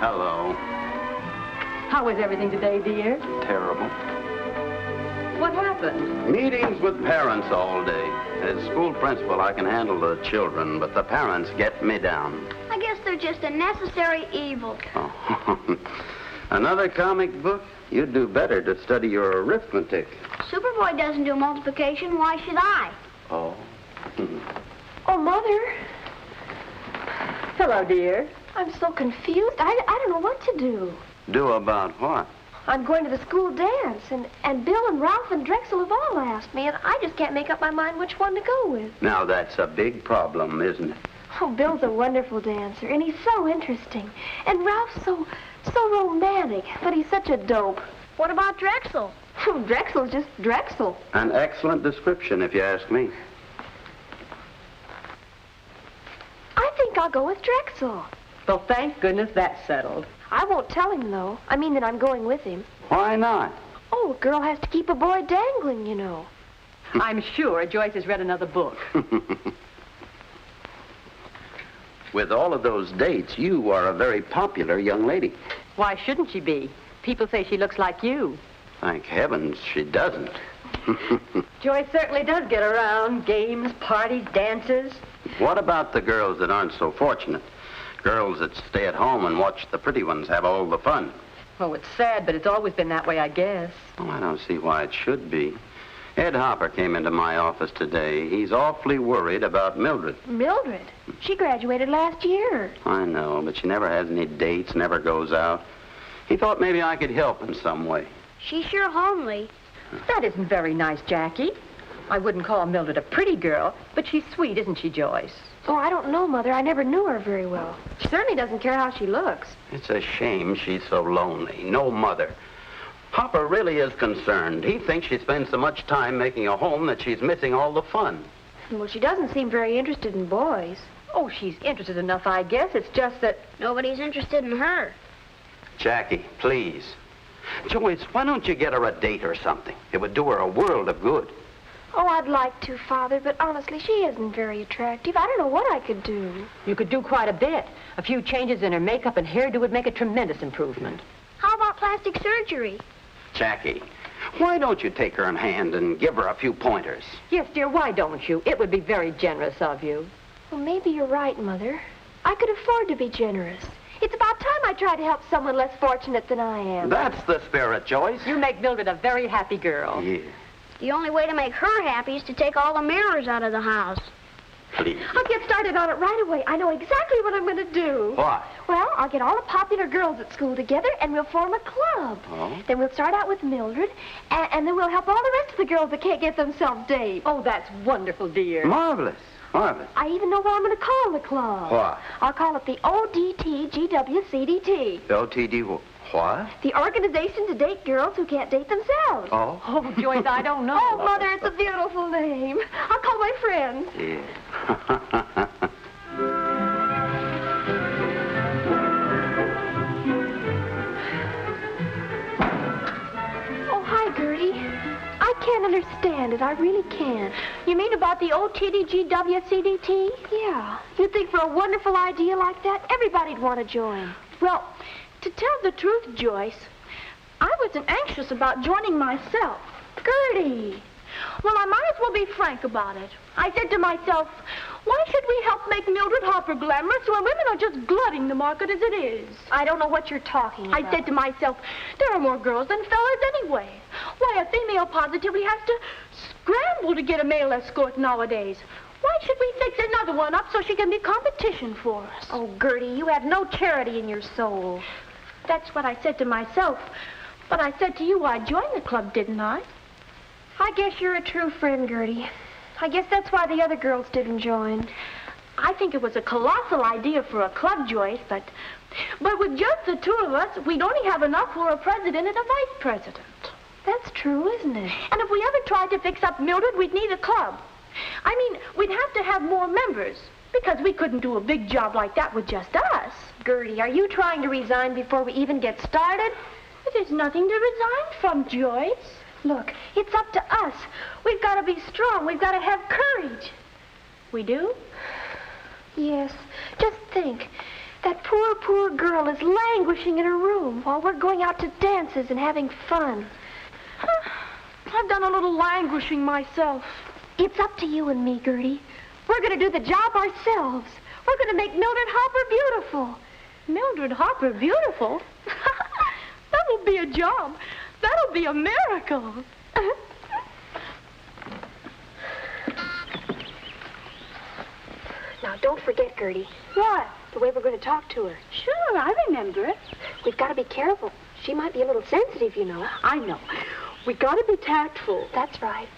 Hello. How was everything today, dear? Terrible. What happened? Meetings with parents all day. As school principal, I can handle the children, but the parents get me down. I guess they're just a necessary evil. Oh. Another comic book? You'd do better to study your arithmetic. Superboy doesn't do multiplication. Why should I? Oh. Oh, Mother. Hello, dear. I'm so confused. I don't know what to do. Do about what? I'm going to the school dance, and Bill and Ralph and Drexel have all asked me, and I just can't make up my mind which one to go with. Now, that's a big problem, isn't it? Oh, Bill's a wonderful dancer, and he's so interesting. And Ralph's so romantic, but he's such a dope. What about Drexel? Drexel's just Drexel. An excellent description, if you ask me. I think I'll go with Drexel. Well, thank goodness that's settled. I won't tell him, though. I mean that I'm going with him. Why not? Oh, a girl has to keep a boy dangling, you know. I'm sure Joyce has read another book. With all of those dates, you are a very popular young lady. Why shouldn't she be? People say she looks like you. Thank heavens she doesn't. Joyce certainly does get around. Games, parties, dances. What about the girls that aren't so fortunate? Girls that stay at home and watch the pretty ones have all the fun. Oh, it's sad, but it's always been that way, I guess. Oh, I don't see why it should be. Ed Hopper came into my office today. He's awfully worried about Mildred. Mildred? She graduated last year. I know, but she never has any dates, never goes out. He thought maybe I could help in some way. She's sure homely. That isn't very nice, Jackie. I wouldn't call Mildred a pretty girl, but she's sweet, isn't she, Joyce? Oh, I don't know, Mother. I never knew her very well. She certainly doesn't care how she looks. It's a shame she's so lonely. No mother. Hopper really is concerned. He thinks she spends so much time making a home that she's missing all the fun. Well, she doesn't seem very interested in boys. Oh, she's interested enough, I guess. It's just that... Nobody's interested in her. Jackie, please. Joyce, why don't you get her a date or something? It would do her a world of good. Oh, I'd like to, Father, but honestly, she isn't very attractive. I don't know what I could do. You could do quite a bit. A few changes in her makeup and hairdo would make a tremendous improvement. How about plastic surgery? Jackie, why don't you take her in hand and give her a few pointers? Yes, dear, why don't you? It would be very generous of you. Well, maybe you're right, Mother. I could afford to be generous. It's about time I tried to help someone less fortunate than I am. That's the spirit, Joyce. You make Mildred a very happy girl. Yeah. The only way to make her happy is to take all the mirrors out of the house. Please. I'll get started on it right away. I know exactly what I'm going to do. What? Well, I'll get all the popular girls at school together, and we'll form a club. Oh? Then we'll start out with Mildred, and then we'll help all the rest of the girls that can't get themselves dates. Oh, that's wonderful, dear. Marvelous. Marvelous. I even know what I'm going to call the club. What? I'll call it the OTDGWCDT. OTD what? The Organization to Date Girls Who Can't Date Themselves. Oh? Oh, Joyce, I don't know. Oh, Mother, it's a beautiful name. I'll call my friends. Yeah. Oh, hi, Gertie. I can't understand it. I really can't. You mean about the OTDGWCDT? Yeah. You think for a wonderful idea like that, everybody'd want to join. Well, to tell the truth, Joyce, I wasn't anxious about joining myself. Gertie! Well, I might as well be frank about it. I said to myself, why should we help make Mildred Hopper glamorous when women are just glutting the market as it is? I don't know what you're talking about. I said to myself, there are more girls than fellas anyway. Why, a female positively has to scramble to get a male escort nowadays. Why should we fix another one up so she can be competition for us? Oh, Gertie, you have no charity in your soul. That's what I said to myself. But I said to you I'd join the club, didn't I? I guess you're a true friend, Gertie. I guess that's why the other girls didn't join. I think it was a colossal idea for a club, Joyce, but with just the two of us, we'd only have enough for a president and a vice president. That's true, isn't it? And if we ever tried to fix up Mildred, we'd need a club. I mean, we'd have to have more members, because we couldn't do a big job like that with just us. Gertie, are you trying to resign before we even get started? There's nothing to resign from, Joyce. Look, it's up to us. We've got to be strong. We've got to have courage. We do? Yes. Just think. That poor girl is languishing in her room while we're going out to dances and having fun. I've done a little languishing myself. It's up to you and me, Gertie. We're going to do the job ourselves. We're going to make Mildred Harper beautiful. Mildred Harper beautiful? That'll be a job. That'll be a miracle. Now, don't forget, Gertie. What? The way we're going to talk to her. Sure, I remember it. We've got to be careful. She might be a little sensitive, you know. I know. We got to be tactful. That's right.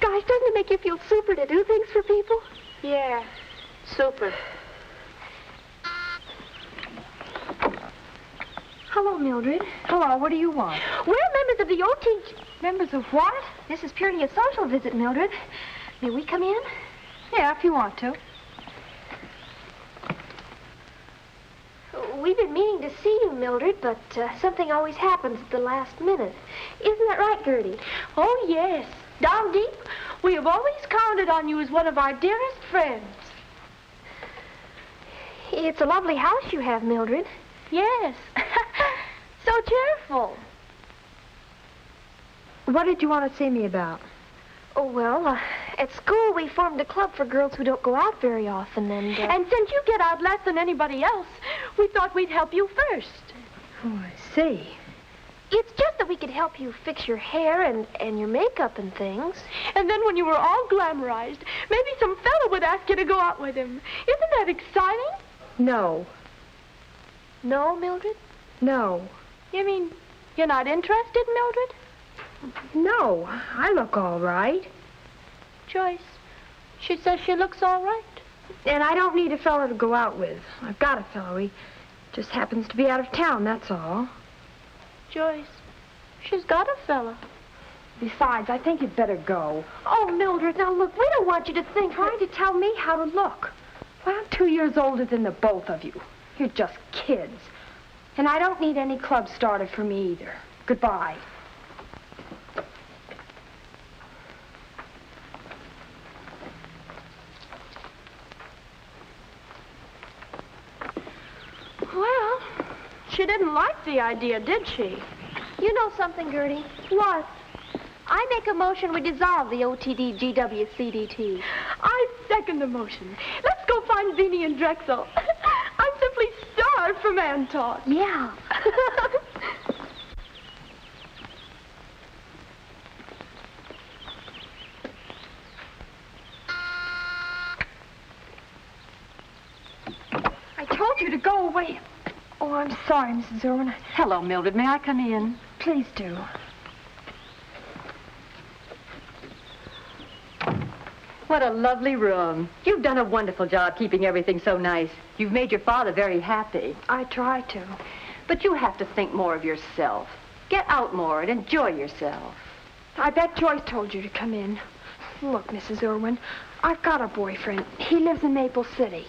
Gosh, doesn't it make you feel super to do things for people? Yeah, super. Hello, Mildred. Hello, what do you want? We're members of the OTDGWCDT. Members of what? This is purely a social visit, Mildred. May we come in? Yeah, if you want to. We've been meaning to see you, Mildred, but something always happens at the last minute. Isn't that right, Gertie? Oh, yes. Down deep, we have always counted on you as one of our dearest friends. It's a lovely house you have, Mildred. Yes. So cheerful. What did you want to see me about? Oh, well, at school we formed a club for girls who don't go out very often, and... And since you get out less than anybody else, we thought we'd help you first. Oh, I see. It's just that we could help you fix your hair and your makeup and things. And then when you were all glamorized, maybe some fellow would ask you to go out with him. Isn't that exciting? No. No, Mildred? No. You mean you're not interested, Mildred? No, I look all right. Joyce, she says she looks all right. And I don't need a fellow to go out with. I've got a fellow. He just happens to be out of town, that's all. Joyce, she's got a fella. Besides, I think you'd better go. Oh, Mildred, now look, we don't want you to think... Trying to tell me how to look. Well, I'm 2 years older than the both of you. You're just kids. And I don't need any club started for me either. Goodbye. Well, she didn't like the idea, did she? You know something, Gertie? What? I make a motion we dissolve the OTDGWCDT. I second the motion. Let's go find Beanie and Drexel. I'm simply starved for man talk. Yeah. I told you to go away. Oh, I'm sorry, Mrs. Irwin. Hello, Mildred. May I come in? Please do. What a lovely room. You've done a wonderful job keeping everything so nice. You've made your father very happy. I try to. But you have to think more of yourself. Get out more and enjoy yourself. I bet Joyce told you to come in. Look, Mrs. Irwin, I've got a boyfriend. He lives in Maple City.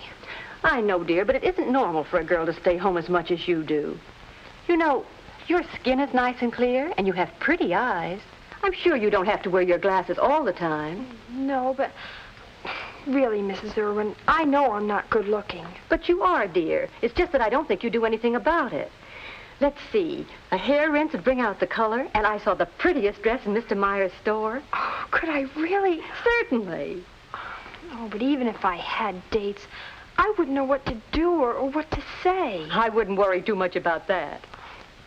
I know, dear, but it isn't normal for a girl to stay home as much as you do. You know, your skin is nice and clear, and you have pretty eyes. I'm sure you don't have to wear your glasses all the time. No, but really, Mrs. Irwin, I know I'm not good looking. But you are, dear. It's just that I don't think you do anything about it. Let's see. A hair rinse would bring out the color, and I saw the prettiest dress in Mr. Meyer's store. Oh, could I really? Certainly. Oh, but even if I had dates, I wouldn't know what to do or what to say. I wouldn't worry too much about that.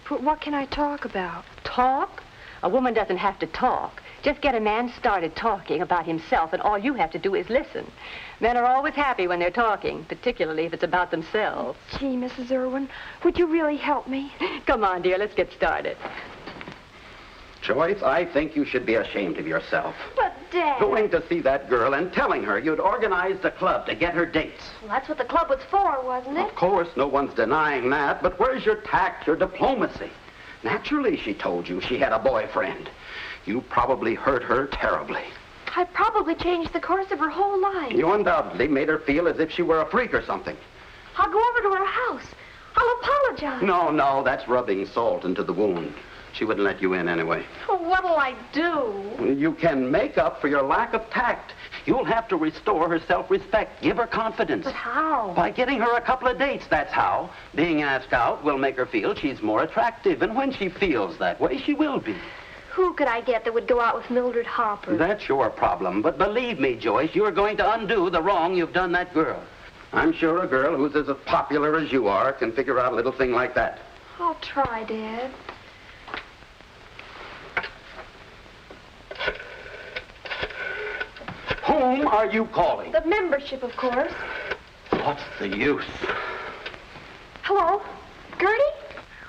But what can I talk about? Talk? A woman doesn't have to talk. Just get a man started talking about himself, and all you have to do is listen. Men are always happy when they're talking, particularly if it's about themselves. Gee, Mrs. Irwin, would you really help me? Come on, dear, let's get started. Joyce, I think you should be ashamed of yourself. But, Dad... Going to see that girl and telling her you'd organized a club to get her dates. Well, that's what the club was for, wasn't it? Of course, no one's denying that, but where's your tact, your diplomacy? Naturally, she told you she had a boyfriend. You probably hurt her terribly. I probably changed the course of her whole life. You undoubtedly made her feel as if she were a freak or something. I'll go over to her house. I'll apologize. No, that's rubbing salt into the wound. She wouldn't let you in anyway. Oh, what'll I do? You can make up for your lack of tact. You'll have to restore her self-respect. Give her confidence. But how? By getting her a couple of dates, that's how. Being asked out will make her feel she's more attractive. And when she feels that way, she will be. Who could I get that would go out with Mildred Hopper? That's your problem. But believe me, Joyce, you're going to undo the wrong you've done that girl. I'm sure a girl who's as popular as you are can figure out a little thing like that. I'll try, Dad. Whom are you calling? The membership, of course. What's the use? Hello? Gertie?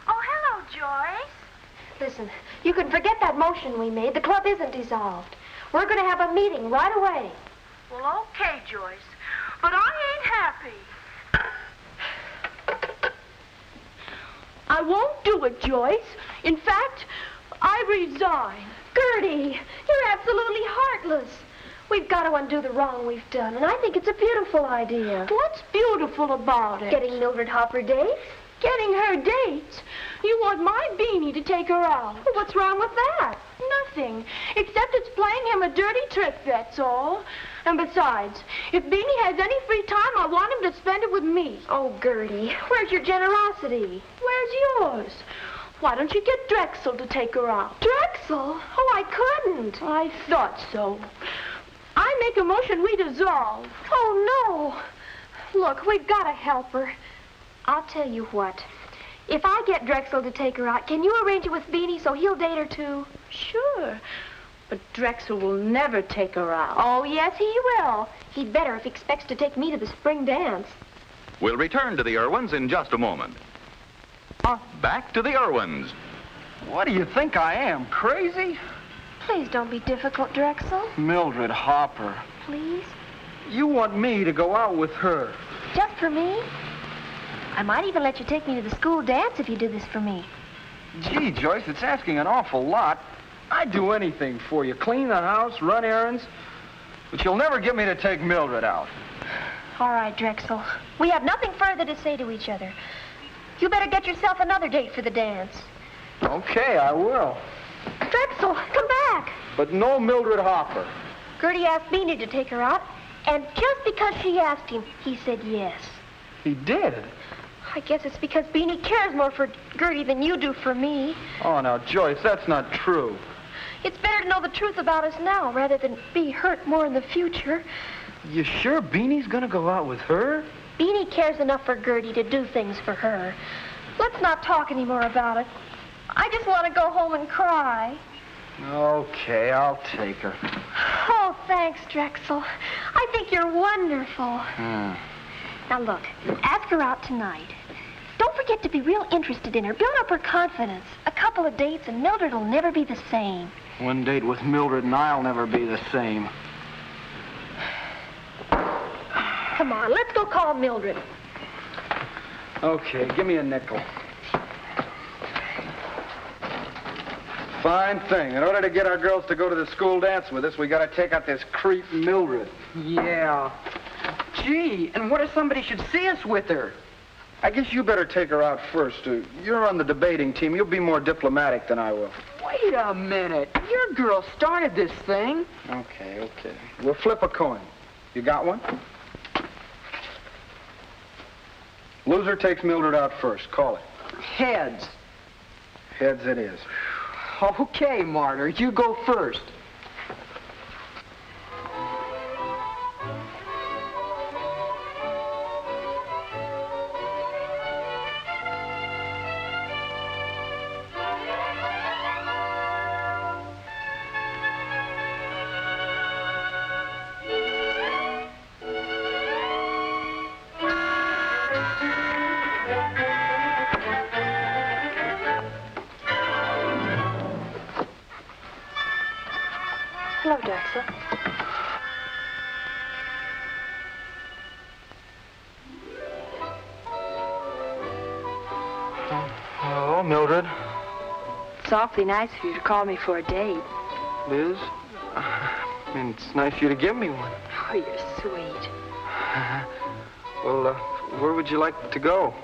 Oh, hello, Joyce. Listen, you can forget that motion we made. The club isn't dissolved. We're going to have a meeting right away. Well, okay, Joyce. But I ain't happy. I won't do it, Joyce. In fact, I resign. Gertie, you're absolutely heartless. We've got to undo the wrong we've done, and I think it's a beautiful idea. What's beautiful about it? Getting Mildred Hopper dates? Getting her dates? You want my Beanie to take her out? Well, what's wrong with that? Nothing, except it's playing him a dirty trick, that's all. And besides, if Beanie has any free time, I want him to spend it with me. Oh, Gertie, where's your generosity? Where's yours? Why don't you get Drexel to take her out? Drexel? Oh, I couldn't. I thought so. I make a motion we dissolve. Oh, no. Look, we've got to help her. I'll tell you what. If I get Drexel to take her out, can you arrange it with Beanie so he'll date her too? Sure. But Drexel will never take her out. Oh, yes, he will. He'd better if he expects to take me to the spring dance. We'll return to the Irwins in just a moment. Back to the Irwins. What do you think I am, crazy? Please don't be difficult, Drexel. Mildred Hopper. Please? You want me to go out with her? Just for me? I might even let you take me to the school dance if you do this for me. Gee, Joyce, it's asking an awful lot. I'd do anything for you. Clean the house, run errands. But you'll never get me to take Mildred out. All right, Drexel. We have nothing further to say to each other. You better get yourself another date for the dance. Okay, I will. Drexel, come back. But no Mildred Hopper. Gertie asked Beanie to take her out, and just because she asked him, he said yes. He did? I guess it's because Beanie cares more for Gertie than you do for me. Oh, now, Joyce, that's not true. It's better to know the truth about us now rather than be hurt more in the future. You sure Beanie's gonna go out with her? Beanie cares enough for Gertie to do things for her. Let's not talk anymore about it. I just want to go home and cry. Okay, I'll take her. Oh, thanks, Drexel. I think you're wonderful. Now, look, ask her out tonight. Don't forget to be real interested in her. Build up her confidence. A couple of dates and Mildred will never be the same. One date with Mildred and I'll never be the same. Come on, let's go call Mildred. Okay, give me a nickel. Fine thing. In order to get our girls to go to the school dance with us, we gotta take out this creep Mildred. Yeah. Gee, and what if somebody should see us with her? I guess you better take her out first. You're on the debating team. You'll be more diplomatic than I will. Wait a minute. Your girl started this thing. Okay. We'll flip a coin. You got one? Loser takes Mildred out first. Call it. Heads. Heads it is. Okay, Martyr, you go first. Hello, Drexel. Hello, Mildred. It's awfully nice of you to call me for a date. Liz? I mean, it's nice of you to give me one. Oh, you're sweet. Well, where would you like to go?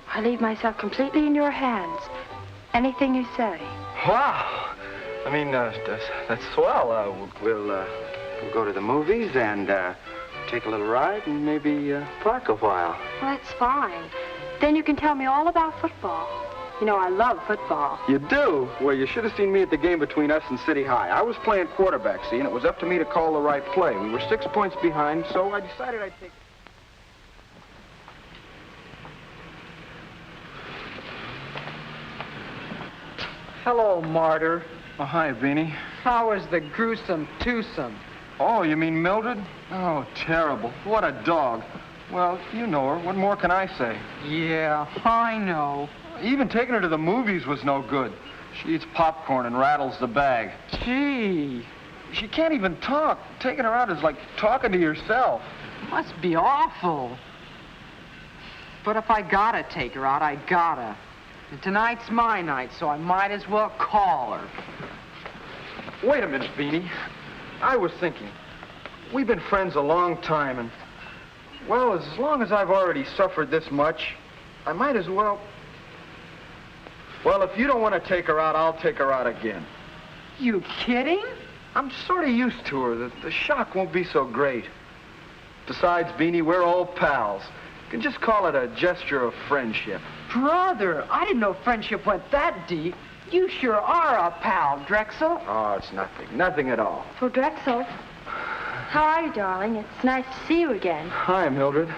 I leave myself completely in your hands. Anything you say. Wow. I mean, that's swell. We'll go to the movies and take a little ride and maybe park a while. Well, that's fine. Then you can tell me all about football. You know, I love football. You do? Well, you should have seen me at the game between us and City High. I was playing quarterback, see, and it was up to me to call the right play. We were 6 points behind, so I decided I'd take... Hello, Martyr. Oh, hi, Beanie. How is the gruesome twosome? Oh, you mean Mildred? Oh, terrible. What a dog. Well, you know her. What more can I say? Yeah, I know. Even taking her to the movies was no good. She eats popcorn and rattles the bag. Gee, She can't even talk. Taking her out is like talking to yourself. must be awful. But if I gotta take her out, I gotta. And tonight's my night, so I might as well call her. Wait a minute, Beanie. I was thinking. We've been friends a long time, and, well, as long as I've already suffered this much, I might as well... Well, if you don't want to take her out, I'll take her out again. You kidding? I'm sort of used to her. The shock won't be so great. Besides, Beanie, we're old pals. You can just call it a gesture of friendship. Brother, I didn't know friendship went that deep. You sure are a pal, Drexel. Oh, it's nothing. Nothing at all. Oh, Drexel. How are you, darling? It's nice to see you again. Hi, Mildred.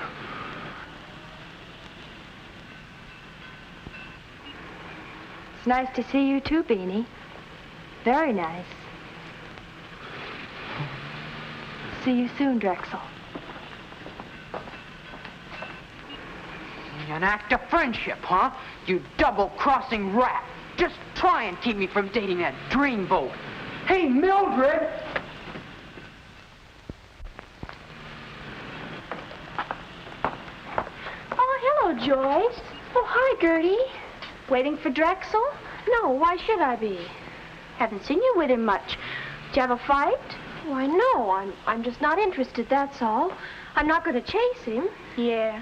It's nice to see you too, Beanie. Very nice. See you soon, Drexel. An act of friendship, huh? You double-crossing rat. Just try and keep me from dating that dreamboat. Hey, Mildred! Oh, hello, Joyce. Oh, hi, Gertie. Waiting for Drexel? No, why should I be? Haven't seen you with him much. Did you have a fight? Why, no, I'm just not interested, that's all. I'm not going to chase him. Yeah.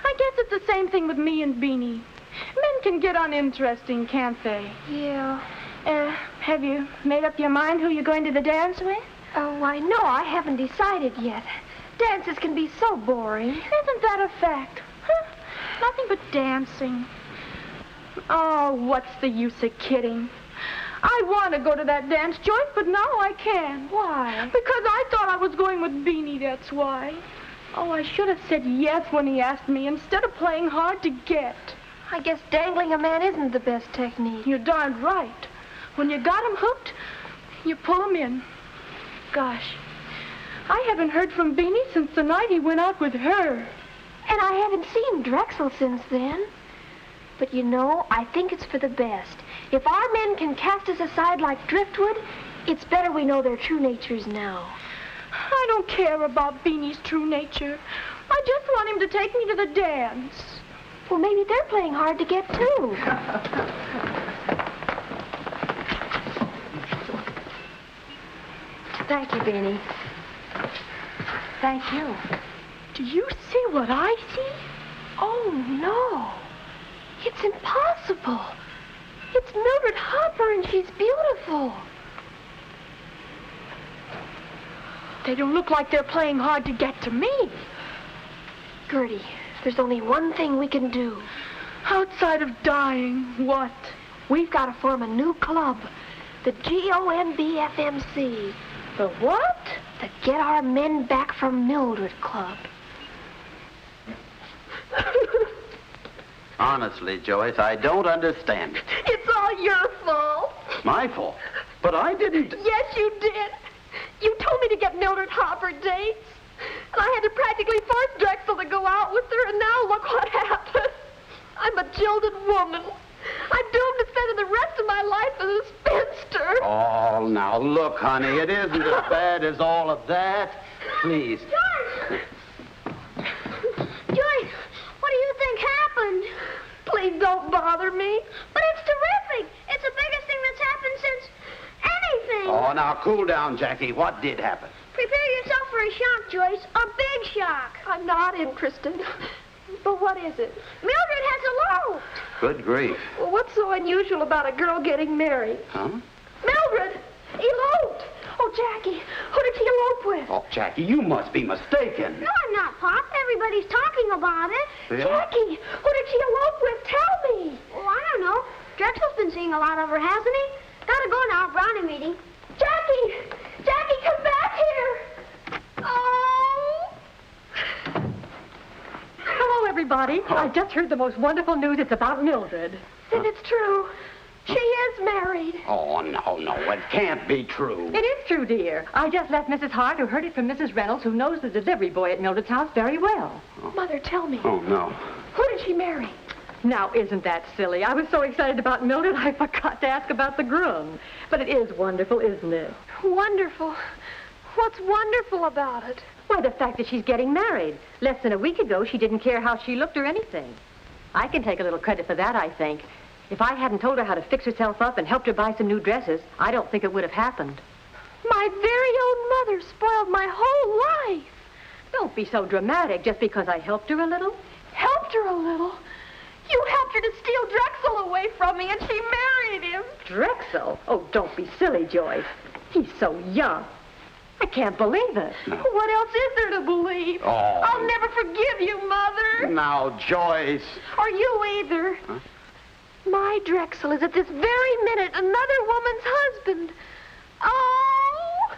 I guess it's the same thing with me and Beanie. Men can get uninteresting, can't they? Yeah. Have you made up your mind who you're going to the dance with? Oh, why, no, I haven't decided yet. Dances can be so boring. Isn't that a fact? Huh? Nothing but dancing. Oh, what's the use of kidding? I want to go to that dance, Joyce, but now I can't. Why? Because I thought I was going with Beanie, that's why. Oh, I should have said yes when he asked me instead of playing hard to get. I guess dangling a man isn't the best technique. You're darned right. When you got him hooked, you pull him in. Gosh, I haven't heard from Beanie since the night he went out with her. And I haven't seen Drexel since then. But you know, I think it's for the best. If our men can cast us aside like driftwood, it's better we know their true natures now. I don't care about Beanie's true nature. I just want him to take me to the dance. Well, maybe they're playing hard to get, too. Thank you, Beanie. Thank you. Do you see what I see? Oh, no. It's impossible. It's Mildred Hopper, and she's beautiful. They don't look like they're playing hard to get to me. Gertie, there's only one thing we can do. Outside of dying, what? We've got to form a new club. The GOMBFMC. The what? The Get Our Men Back from Mildred Club. Honestly, Joyce, I don't understand it. It's all your fault. My fault. But I didn't... Yes, you did. You told me to get Mildred Hopper dates. And I had to practically force Drexel to go out with her, and now look what happened. I'm a jilted woman. I'm doomed to spend the rest of my life as a spinster. Oh, now, look, honey, it isn't as bad as all of that. Please. Joyce! Joyce, what do you think happened? Please don't bother me. But it's terrific. It's the biggest thing that's happened since anything. Oh, now, cool down, Jackie. What did happen? Prepare yourself for a shock, Joyce. A big shock. I'm not interested. But what is it? Mildred has eloped. Good grief. Well, what's so unusual about a girl getting married? Huh? Mildred! Eloped! Oh, Jackie, who did she elope with? Oh, Jackie, you must be mistaken. No, I'm not, Pop. Everybody's talking about it. Yeah? Jackie, who did she elope with? Tell me. Oh, I don't know. Drexel's been seeing a lot of her, hasn't he? Gotta go now, Brownie meeting. Jackie! Jackie, come back here! Oh! Hello, everybody. I just heard the most wonderful news. It's about Mildred. Then it's true. She is married. Oh, no, it can't be true. It is true, dear. I just left Mrs. Hart, who heard it from Mrs. Reynolds, who knows the delivery boy at Mildred's house very well. Mother, tell me. Oh, no. Who did she marry? Now, isn't that silly? I was so excited about Mildred, I forgot to ask about the groom. But it is wonderful, isn't it? Wonderful. What's wonderful about it? Why, the fact that she's getting married. Less than a week ago, she didn't care how she looked or anything. I can take a little credit for that, I think. If I hadn't told her how to fix herself up and helped her buy some new dresses, I don't think it would have happened. My very own mother spoiled my whole life. Don't be so dramatic just because I helped her a little. Helped her a little? You helped her to steal Drexel away from me, and she married him. Drexel? Oh, don't be silly, Joyce. He's so young. I can't believe it. What else is there to believe? Oh. I'll never forgive you, Mother. Now, Joyce. Or you either. Huh? My Drexel is at this very minute another woman's husband. Oh!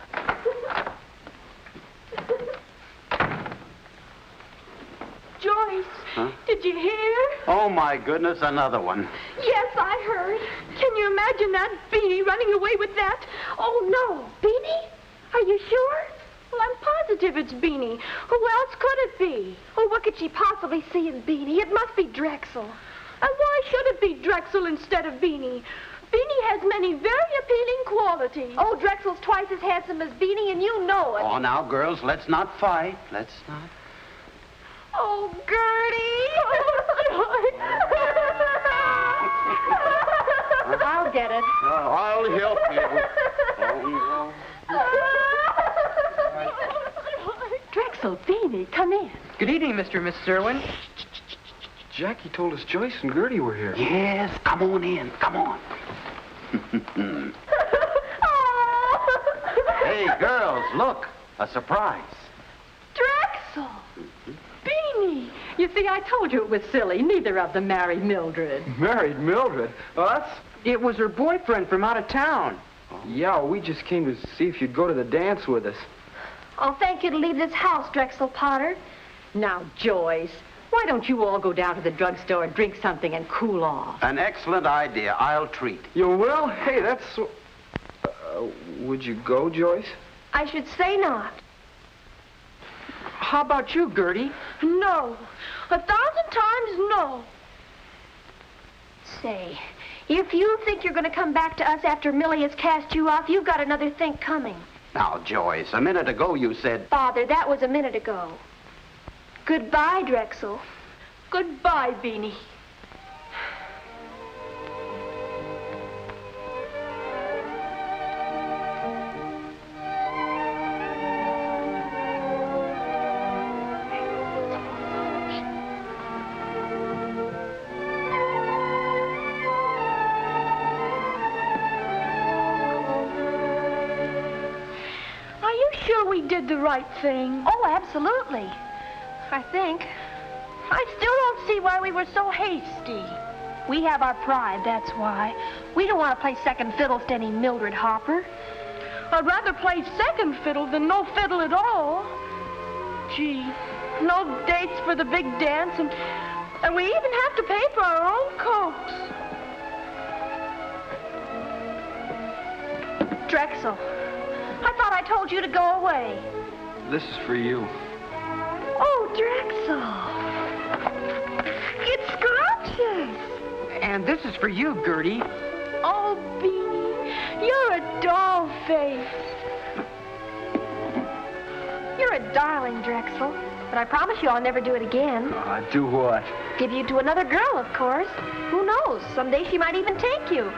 Joyce, Huh? did you hear? Oh, my goodness, another one. Yes, I heard. Can you imagine that Beanie running away with that? Oh, no. Beanie? Are you sure? Well, I'm positive it's Beanie. Who else could it be? Oh, what could she possibly see in Beanie? It must be Drexel. And why should it be Drexel instead of Beanie? Beanie has many very appealing qualities. Oh, Drexel's twice as handsome as Beanie, and you know it. Oh, now, girls, let's not fight. Let's not. Oh, Gertie! I'll get it. I'll help you. Oh, no. Drexel, Beanie, come in. Good evening, Mr. and Mrs. Irwin. Jackie told us Joyce and Gertie were here. Yes, come on in. Come on. Hey, girls, look. A surprise. Drexel! Beanie! You see, I told you it was silly. Neither of them married Mildred. Married Mildred? Us? It was her boyfriend from out of town. Yeah, we just came to see if you'd go to the dance with us. I'll thank you to leave this house, Drexel Potter. Now, Joyce, why don't you all go down to the drugstore, drink something, and cool off? An excellent idea. I'll treat. You will? Hey, that's so... would you go, Joyce? I should say not. How about you, Gertie? No. 1,000 times no. Say, if you think you're going to come back to us after Millie has cast you off, you've got another think coming. Now, Joyce, a minute ago you said... Father, that was a minute ago. Goodbye, Drexel. Goodbye, Beanie. Are you sure we did the right thing? Oh, absolutely. I think. I still don't see why we were so hasty. We have our pride, that's why. We don't want to play second fiddle to any Mildred Hopper. I'd rather play second fiddle than no fiddle at all. Gee, no dates for the big dance, and we even have to pay for our own coats. Drexel, I thought I told you to go away. This is for you. Oh, Drexel. It's scrumptious. And this is for you, Gertie. Oh, Beanie, you're a doll face. You're a darling, Drexel. But I promise you I'll never do it again. Do what? Give you to another girl, of course. Who knows? Someday she might even take you.